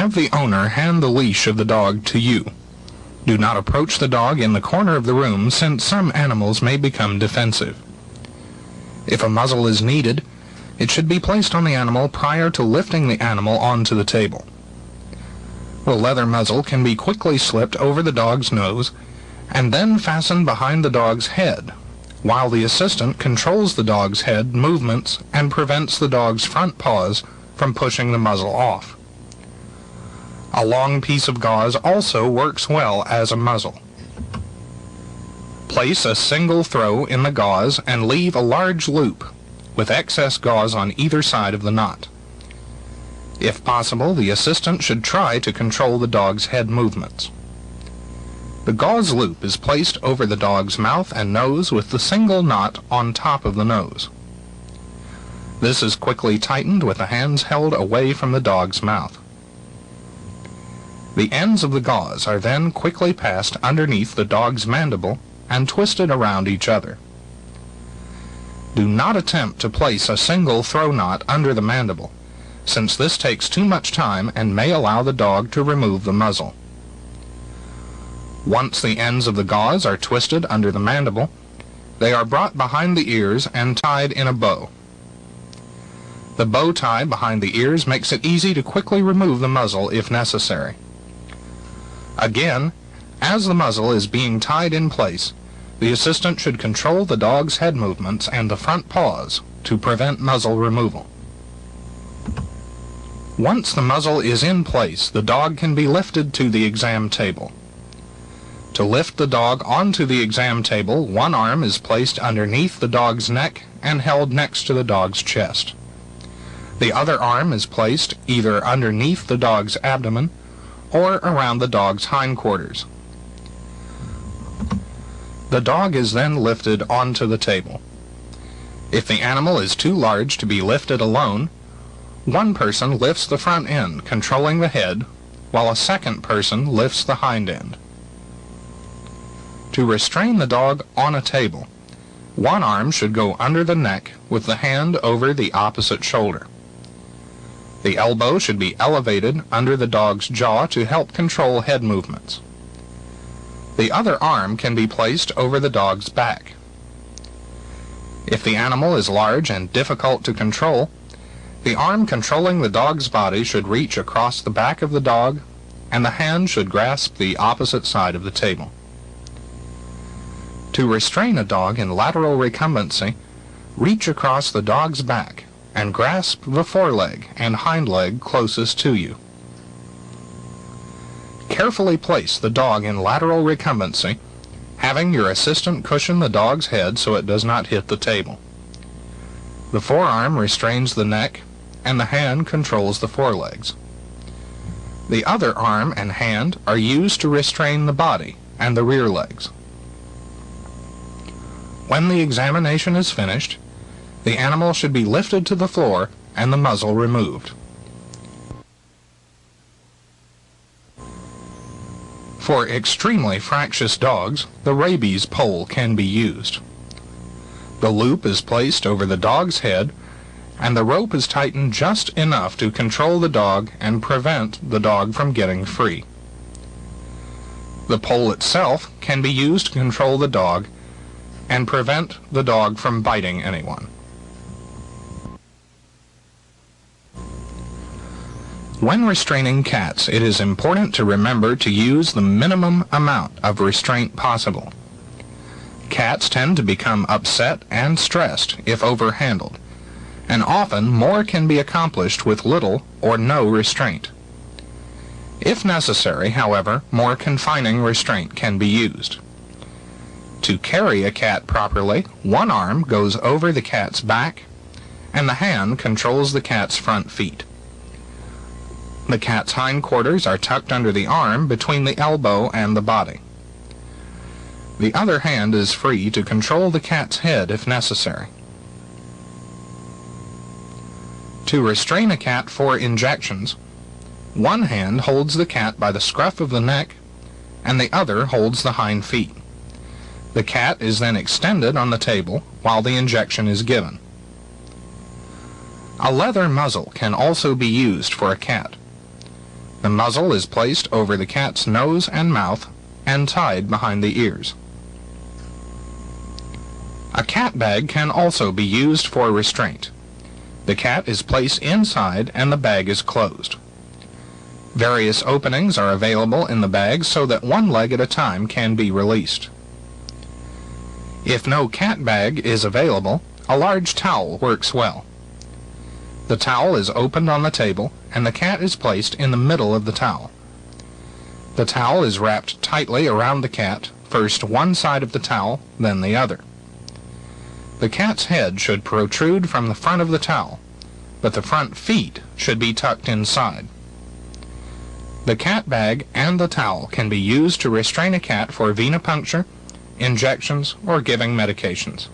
Have the owner hand the leash of the dog to you. Do not approach the dog in the corner of the room, since some animals may become defensive. If a muzzle is needed, it should be placed on the animal prior to lifting the animal onto the table. The leather muzzle can be quickly slipped over the dog's nose and then fastened behind the dog's head, while the assistant controls the dog's head movements and prevents the dog's front paws from pushing the muzzle off. A long piece of gauze also works well as a muzzle. Place a single throw in the gauze and leave a large loop with excess gauze on either side of the knot. If possible, the assistant should try to control the dog's head movements. The gauze loop is placed over the dog's mouth and nose with the single knot on top of the nose. This is quickly tightened with the hands held away from the dog's mouth. The ends of the gauze are then quickly passed underneath the dog's mandible and twisted around each other. Do not attempt to place a single throw knot under the mandible, since this takes too much time and may allow the dog to remove the muzzle. Once the ends of the gauze are twisted under the mandible, they are brought behind the ears and tied in a bow. The bow tie behind the ears makes it easy to quickly remove the muzzle if necessary. Again, as the muzzle is being tied in place, the assistant should control the dog's head movements and the front paws to prevent muzzle removal. Once the muzzle is in place, the dog can be lifted to the exam table. To lift the dog onto the exam table, one arm is placed underneath the dog's neck and held next to the dog's chest. The other arm is placed either underneath the dog's abdomen or around the dog's hindquarters. The dog is then lifted onto the table. If the animal is too large to be lifted alone, one person lifts the front end, controlling the head, while a second person lifts the hind end. To restrain the dog on a table, one arm should go under the neck with the hand over the opposite shoulder. The elbow should be elevated under the dog's jaw to help control head movements. The other arm can be placed over the dog's back. If the animal is large and difficult to control, the arm controlling the dog's body should reach across the back of the dog, and the hand should grasp the opposite side of the table. To restrain a dog in lateral recumbency, reach across the dog's back and grasp the foreleg and hind leg closest to you. Carefully place the dog in lateral recumbency, having your assistant cushion the dog's head so it does not hit the table. The forearm restrains the neck, and the hand controls the forelegs. The other arm and hand are used to restrain the body and the rear legs. When the examination is finished, the animal should be lifted to the floor and the muzzle removed. For extremely fractious dogs, the rabies pole can be used. The loop is placed over the dog's head, and the rope is tightened just enough to control the dog and prevent the dog from getting free. The pole itself can be used to control the dog and prevent the dog from biting anyone. When restraining cats, it is important to remember to use the minimum amount of restraint possible. Cats tend to become upset and stressed if overhandled, and often more can be accomplished with little or no restraint. If necessary, however, more confining restraint can be used. To carry a cat properly, one arm goes over the cat's back, and the hand controls the cat's front feet. The cat's hindquarters are tucked under the arm between the elbow and the body. The other hand is free to control the cat's head if necessary. To restrain a cat for injections, one hand holds the cat by the scruff of the neck, and the other holds the hind feet. The cat is then extended on the table while the injection is given. A leather muzzle can also be used for a cat. The muzzle is placed over the cat's nose and mouth and tied behind the ears. A cat bag can also be used for restraint. The cat is placed inside and the bag is closed. Various openings are available in the bag so that one leg at a time can be released. If no cat bag is available, a large towel works well. The towel is opened on the table and the cat is placed in the middle of the towel. The towel is wrapped tightly around the cat, first one side of the towel, then the other. The cat's head should protrude from the front of the towel, but the front feet should be tucked inside. The cat bag and the towel can be used to restrain a cat for venipuncture, injections, or giving medications.